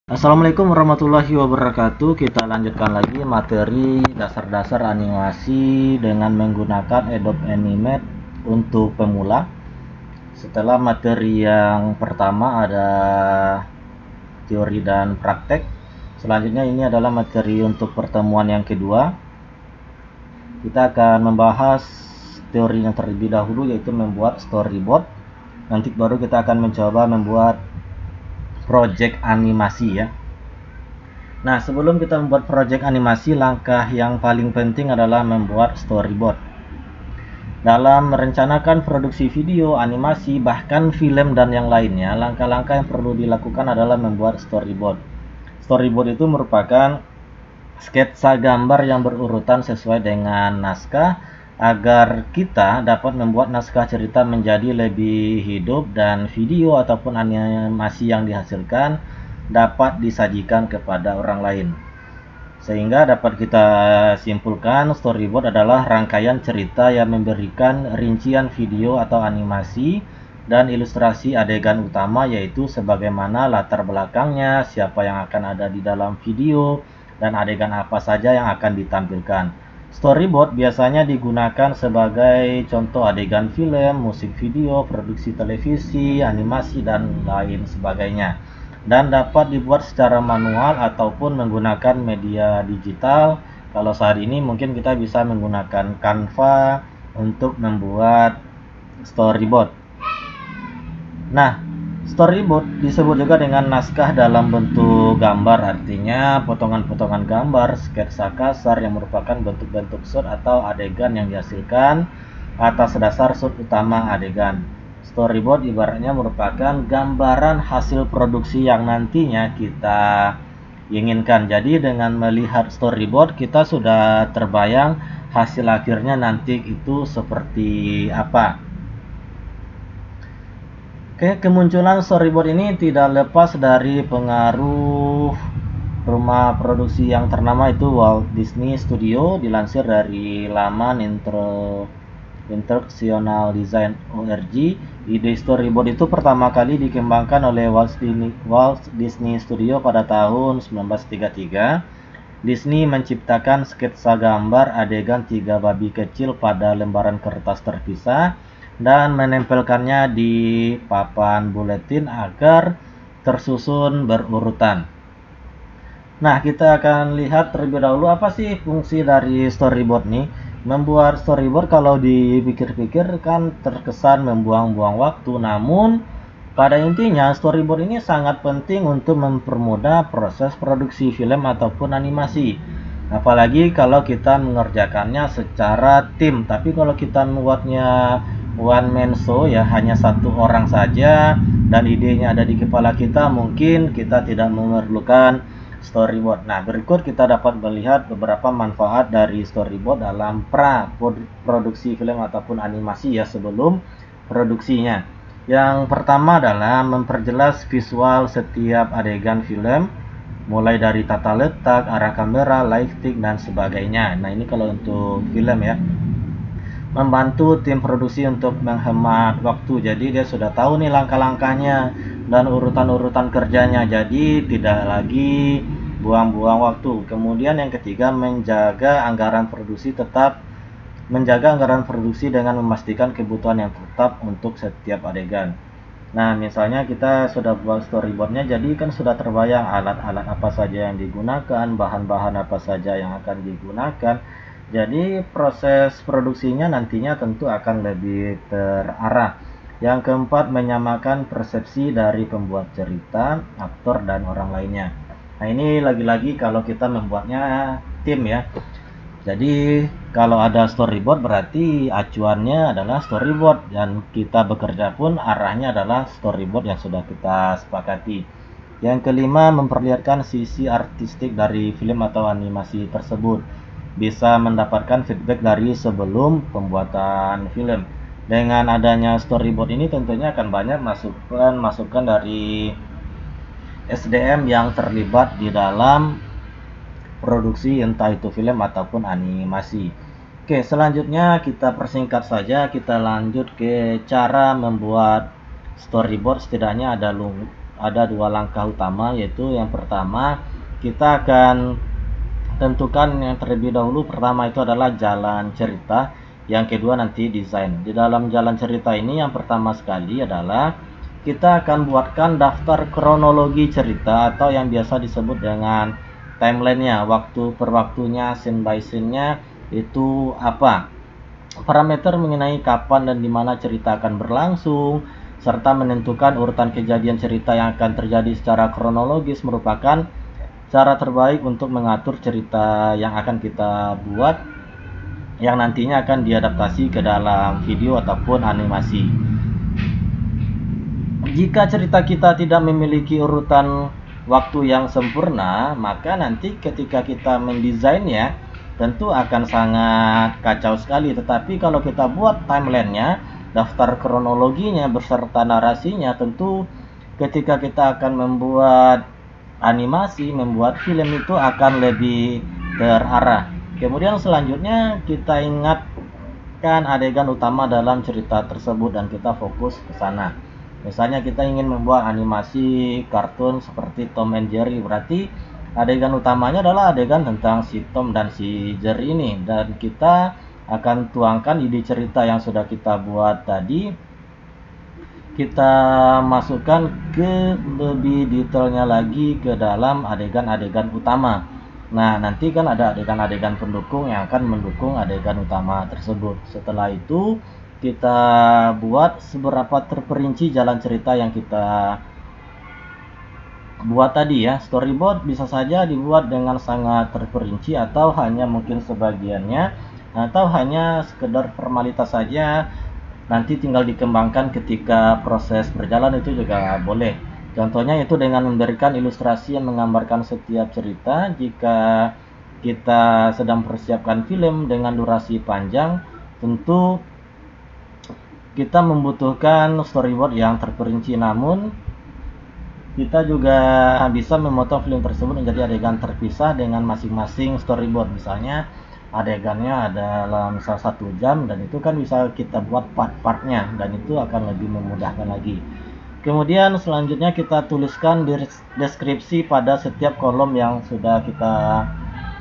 Assalamualaikum warahmatullahi wabarakatuh. Kita lanjutkan lagi materi dasar-dasar animasi dengan menggunakan Adobe Animate untuk pemula. Setelah materi yang pertama ada teori dan praktek, selanjutnya ini adalah materi untuk pertemuan yang kedua. Kita akan membahas teori yang terlebih dahulu, yaitu membuat storyboard. Nanti baru kita akan mencoba membuat project animasi ya. Nah, sebelum kita membuat project animasi, langkah yang paling penting adalah membuat storyboard. Dalam merencanakan produksi video, animasi, bahkan film dan yang lainnya, langkah-langkah yang perlu dilakukan adalah membuat storyboard. Storyboard itu merupakan sketsa gambar yang berurutan sesuai dengan naskah agar kita dapat membuat naskah cerita menjadi lebih hidup dan video ataupun animasi yang dihasilkan dapat disajikan kepada orang lain. Sehingga dapat kita simpulkan storyboard adalah rangkaian cerita yang memberikan rincian video atau animasi dan ilustrasi adegan utama, yaitu sebagaimana latar belakangnya, siapa yang akan ada di dalam video, dan adegan apa saja yang akan ditampilkan. Storyboard biasanya digunakan sebagai contoh adegan film, musik video, produksi televisi, animasi, dan lain sebagainya. Dan dapat dibuat secara manual ataupun menggunakan media digital. Kalau saat ini mungkin kita bisa menggunakan Canva untuk membuat storyboard. Nah, storyboard disebut juga dengan naskah dalam bentuk gambar, artinya potongan-potongan gambar, sketsa kasar yang merupakan bentuk-bentuk shot atau adegan yang dihasilkan atas dasar shot utama adegan. Storyboard ibaratnya merupakan gambaran hasil produksi yang nantinya kita inginkan. Jadi dengan melihat storyboard kita sudah terbayang hasil akhirnya nanti itu seperti apa. Oke, kemunculan storyboard ini tidak lepas dari pengaruh rumah produksi yang ternama, itu Walt Disney Studio. Dilansir dari laman International Design org, ide storyboard itu pertama kali dikembangkan oleh Walt Disney Studio pada tahun 1933. Disney menciptakan sketsa gambar adegan 3 babi kecil pada lembaran kertas terpisah dan menempelkannya di papan buletin agar tersusun berurutan. Nah, kita akan lihat terlebih dahulu apa sih fungsi dari storyboard nih. Membuat storyboard kalau dipikir-pikir kan terkesan membuang-buang waktu, namun pada intinya storyboard ini sangat penting untuk mempermudah proses produksi film ataupun animasi. Apalagi kalau kita mengerjakannya secara tim. Tapi kalau kita membuatnya one man show ya, hanya satu orang saja dan idenya ada di kepala kita, mungkin kita tidak memerlukan storyboard. Nah, berikut kita dapat melihat beberapa manfaat dari storyboard dalam produksi film ataupun animasi ya, sebelum produksinya. Yang pertama adalah memperjelas visual setiap adegan film, mulai dari tata letak, arah kamera, lighting, dan sebagainya. Nah, ini kalau untuk film ya. Membantu tim produksi untuk menghemat waktu, jadi dia sudah tahu nih langkah-langkahnya dan urutan-urutan kerjanya, jadi tidak lagi buang-buang waktu. Kemudian yang ketiga, menjaga anggaran produksi dengan memastikan kebutuhan yang tetap untuk setiap adegan. Nah, misalnya kita sudah buat storyboardnya, jadi kan sudah terbayang alat-alat apa saja yang digunakan, bahan-bahan apa saja yang akan digunakan. Jadi proses produksinya nantinya tentu akan lebih terarah. Yang keempat, menyamakan persepsi dari pembuat cerita, aktor, dan orang lainnya. Nah, ini lagi-lagi kalau kita membuatnya tim ya. Jadi kalau ada storyboard berarti acuannya adalah storyboard, dan kita bekerja pun arahnya adalah storyboard yang sudah kita sepakati. Yang kelima, memperlihatkan sisi artistik dari film atau animasi tersebut. Bisa mendapatkan feedback dari sebelum pembuatan film. Dengan adanya storyboard ini tentunya akan banyak masukan dari SDM yang terlibat di dalam produksi entah itu film ataupun animasi. Oke, selanjutnya kita persingkat saja, kita lanjut ke cara membuat storyboard. Setidaknya ada ada dua langkah utama, yaitu yang pertama kita akan tentukan yang terlebih dahulu. Pertama itu adalah jalan cerita, yang kedua nanti desain. Di dalam jalan cerita ini yang pertama sekali adalah kita akan buatkan daftar kronologi cerita atau yang biasa disebut dengan timelinenya, waktu per waktunya, scene by scene-nya itu apa. Parameter mengenai kapan dan di mana cerita akan berlangsung, serta menentukan urutan kejadian cerita yang akan terjadi secara kronologis merupakan cara terbaik untuk mengatur cerita yang akan kita buat, yang nantinya akan diadaptasi ke dalam video ataupun animasi. Jika cerita kita tidak memiliki urutan waktu yang sempurna, maka nanti ketika kita mendesainnya tentu akan sangat kacau sekali. Tetapi kalau kita buat timelinenya, daftar kronologinya beserta narasinya, tentu ketika kita akan membuat animasi, membuat film itu akan lebih terarah. Kemudian selanjutnya kita ingatkan adegan utama dalam cerita tersebut dan kita fokus ke sana. Misalnya kita ingin membuat animasi kartun seperti Tom and Jerry, berarti adegan utamanya adalah adegan tentang si Tom dan si Jerry ini, dan kita akan tuangkan ide cerita yang sudah kita buat tadi, kita masukkan ke lebih detailnya lagi ke dalam adegan-adegan utama. Nah, nanti kan ada adegan-adegan pendukung yang akan mendukung adegan utama tersebut. Setelah itu kita buat seberapa terperinci jalan cerita yang kita buat tadi ya. Storyboard bisa saja dibuat dengan sangat terperinci atau hanya mungkin sebagiannya, atau hanya sekedar formalitas saja, nanti tinggal dikembangkan ketika proses berjalan, itu juga boleh. Contohnya itu dengan memberikan ilustrasi yang menggambarkan setiap cerita. Jika kita sedang mempersiapkan film dengan durasi panjang, tentu kita membutuhkan storyboard yang terperinci, namun kita juga bisa memotong film tersebut menjadi adegan terpisah dengan masing-masing storyboard. Misalnya adegannya dalam misal 1 jam, dan itu kan bisa kita buat part-partnya, dan itu akan lebih memudahkan lagi. Kemudian selanjutnya kita tuliskan deskripsi pada setiap kolom yang sudah kita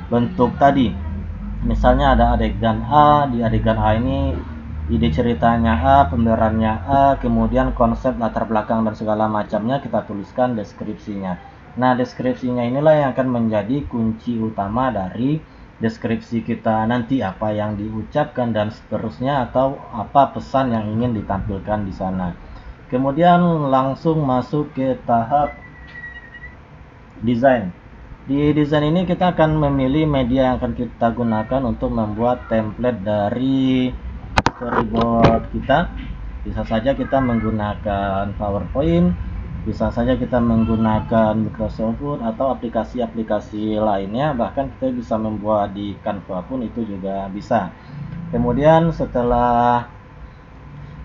bentuk tadi. Misalnya ada adegan A, di adegan A ini ide ceritanya A, pemberannya A, kemudian konsep latar belakang dan segala macamnya kita tuliskan deskripsinya. Nah, deskripsinya inilah yang akan menjadi kunci utama dari deskripsi kita nanti, apa yang diucapkan dan seterusnya, atau apa pesan yang ingin ditampilkan di sana. Kemudian langsung masuk ke tahap desain. Di desain ini kita akan memilih media yang akan kita gunakan untuk membuat template dari storyboard kita. Bisa saja kita menggunakan PowerPoint, bisa saja kita menggunakan Microsoft Word atau aplikasi-aplikasi lainnya, bahkan kita bisa membuat di Canva pun itu juga bisa. Kemudian setelah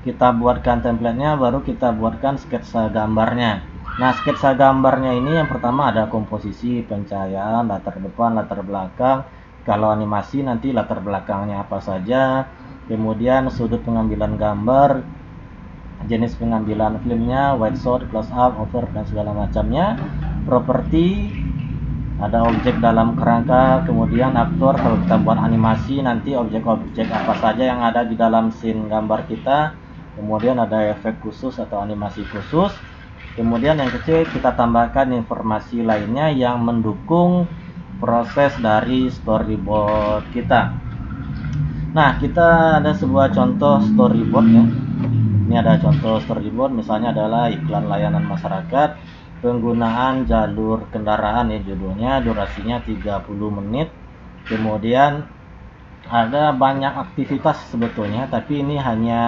kita buatkan template-nya, baru kita buatkan sketsa gambarnya. Nah, sketsa gambarnya ini yang pertama ada komposisi, pencahayaan, latar depan, latar belakang. Kalau animasi nanti latar belakangnya apa saja, kemudian sudut pengambilan gambar, jenis pengambilan filmnya, wide shot, close up, over, dan segala macamnya. Properti, ada objek dalam kerangka, kemudian aktor. Kalau kita buat animasi nanti objek-objek apa saja yang ada di dalam scene gambar kita. Kemudian ada efek khusus atau animasi khusus. Kemudian yang kecil kita tambahkan informasi lainnya yang mendukung proses dari storyboard kita. Nah, kita ada sebuah contoh storyboard ya. Ini ada contoh storyboard, misalnya adalah iklan layanan masyarakat, penggunaan jalur kendaraan ya judulnya, durasinya 30 menit. Kemudian ada banyak aktivitas sebetulnya, tapi ini hanya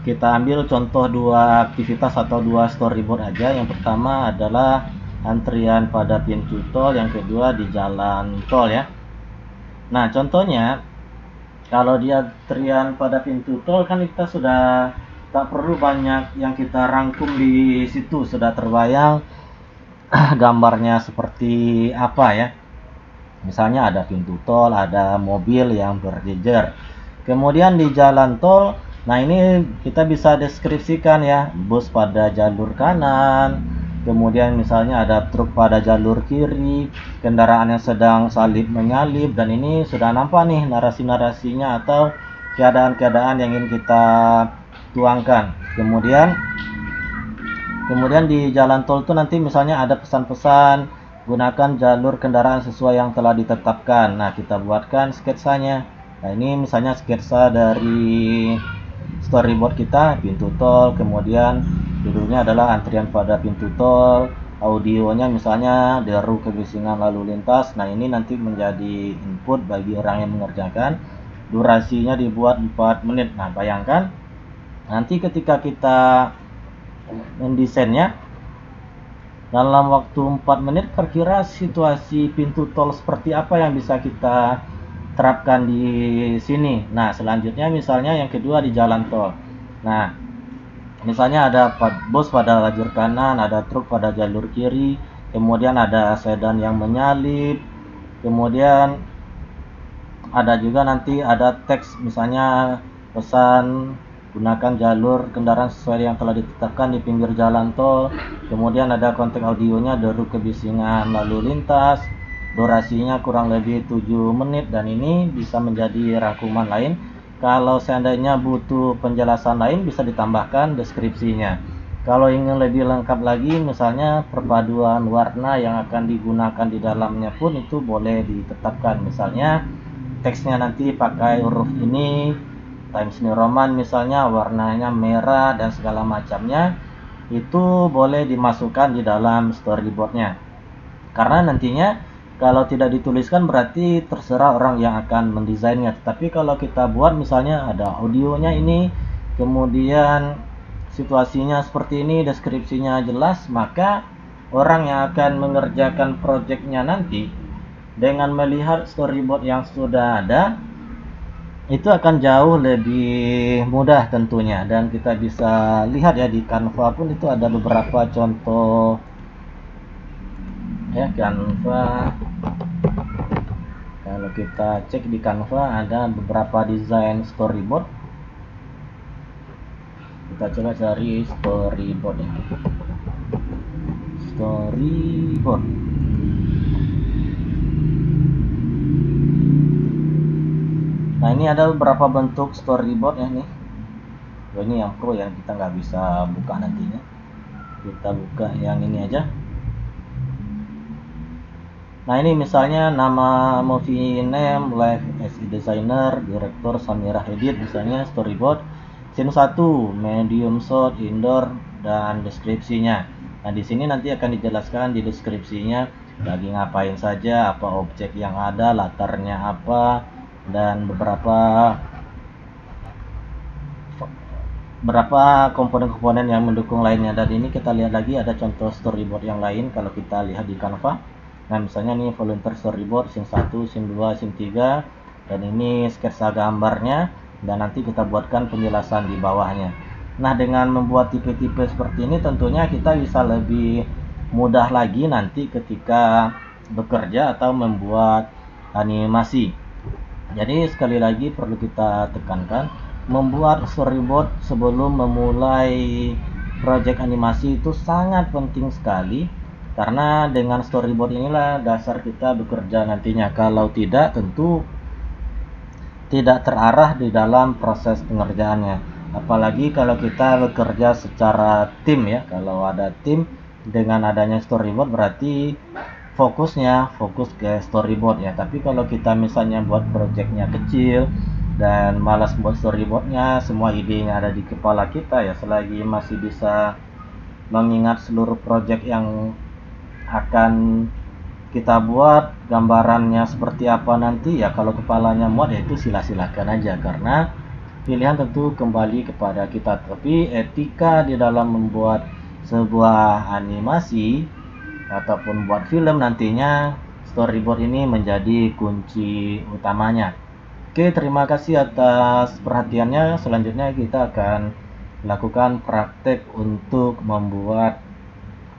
kita ambil contoh 2 aktivitas atau 2 storyboard aja. Yang pertama adalah antrian pada pintu tol, yang kedua di jalan tol ya. Nah, contohnya kalau di antrian pada pintu tol kan kita sudah tak perlu banyak yang kita rangkum di situ, sudah terbayang gambarnya seperti apa ya. Misalnya ada pintu tol, ada mobil yang berjejer. Kemudian di jalan tol Nah, ini kita bisa deskripsikan ya, bus pada jalur kanan, kemudian misalnya ada truk pada jalur kiri, kendaraan yang sedang salip menyalip, dan ini sudah nampak nih narasi-narasinya atau keadaan-keadaan yang ingin kita tuangkan. Kemudian di jalan tol itu nanti misalnya ada pesan-pesan, gunakan jalur kendaraan sesuai yang telah ditetapkan. Nah, kita buatkan sketsanya. Nah, ini misalnya sketsa dari storyboard kita, pintu tol, kemudian judulnya adalah antrian pada pintu tol, audionya misalnya deru kebisingan lalu lintas. Nah, ini nanti menjadi input bagi orang yang mengerjakan. Durasinya dibuat 4 menit. Nah, bayangkan nanti ketika kita mendesainnya dalam waktu 4 menit, kira-kira situasi pintu tol seperti apa yang bisa kita terapkan di sini. Nah, selanjutnya misalnya yang kedua di jalan tol. Nah, misalnya ada bus pada lajur kanan, ada truk pada jalur kiri, kemudian ada sedan yang menyalip, kemudian ada juga nanti ada teks misalnya pesan gunakan jalur kendaraan sesuai yang telah ditetapkan di pinggir jalan tol. Kemudian ada konteks audionya deru kebisingan lalu lintas, durasinya kurang lebih 7 menit, dan ini bisa menjadi rangkuman lain. Kalau seandainya butuh penjelasan lain bisa ditambahkan deskripsinya. Kalau ingin lebih lengkap lagi, misalnya perpaduan warna yang akan digunakan di dalamnya pun itu boleh ditetapkan. Misalnya teksnya nanti pakai huruf ini, Times New Roman misalnya, warnanya merah dan segala macamnya, itu boleh dimasukkan di dalam storyboardnya. Karena nantinya kalau tidak dituliskan berarti terserah orang yang akan mendesainnya. Tapi kalau kita buat misalnya ada audionya ini, kemudian situasinya seperti ini, deskripsinya jelas, maka orang yang akan mengerjakan projectnya nanti dengan melihat storyboard yang sudah ada itu akan jauh lebih mudah tentunya. Dan kita bisa lihat ya di Canva pun itu ada beberapa contoh ya. Canva, kalau kita cek di Canva ada beberapa desain storyboard. Kita coba cari storyboard ya, storyboard. Nah, ini ada beberapa bentuk storyboard ya nih. Ini yang pro yang kita nggak bisa buka nantinya. Kita buka yang ini aja. Nah, ini misalnya nama movie name, live as a designer, director Samira Edit, misalnya storyboard scene 1, medium shot, indoor, dan deskripsinya. Nah, di sini nanti akan dijelaskan di deskripsinya lagi ngapain saja, apa objek yang ada, latarnya apa, dan berapa komponen-komponen yang mendukung lainnya. Dan ini kita lihat lagi ada contoh storyboard yang lain kalau kita lihat di Canva. Nah, misalnya nih volunteer storyboard scene 1, scene 2, scene 3, dan ini sketsa gambarnya, dan nanti kita buatkan penjelasan di bawahnya. Nah, dengan membuat tipe-tipe seperti ini tentunya kita bisa lebih mudah lagi nanti ketika bekerja atau membuat animasi. Jadi sekali lagi perlu kita tekankan, membuat storyboard sebelum memulai project animasi itu sangat penting sekali, karena dengan storyboard inilah dasar kita bekerja nantinya. Kalau tidak, tentu tidak terarah di dalam proses pengerjaannya. Apalagi kalau kita bekerja secara tim ya. Kalau ada tim, dengan adanya storyboard berarti fokus ke storyboard ya. Tapi kalau kita misalnya buat projectnya kecil dan malas buat storyboardnya, semua idenya ada di kepala kita ya, selagi masih bisa mengingat seluruh project yang akan kita buat, gambarannya seperti apa nanti ya, kalau kepalanya muat ya itu silakan aja, karena pilihan tentu kembali kepada kita. Tapi etika di dalam membuat sebuah animasi ataupun buat film nantinya, storyboard ini menjadi kunci utamanya. Oke, terima kasih atas perhatiannya. Selanjutnya kita akan lakukan praktek untuk membuat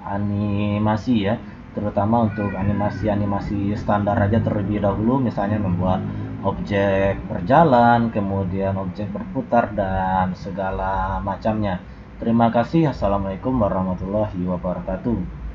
animasi ya, terutama untuk animasi-animasi standar aja terlebih dahulu, misalnya membuat objek berjalan, kemudian objek berputar, dan segala macamnya. Terima kasih. Assalamualaikum warahmatullahi wabarakatuh.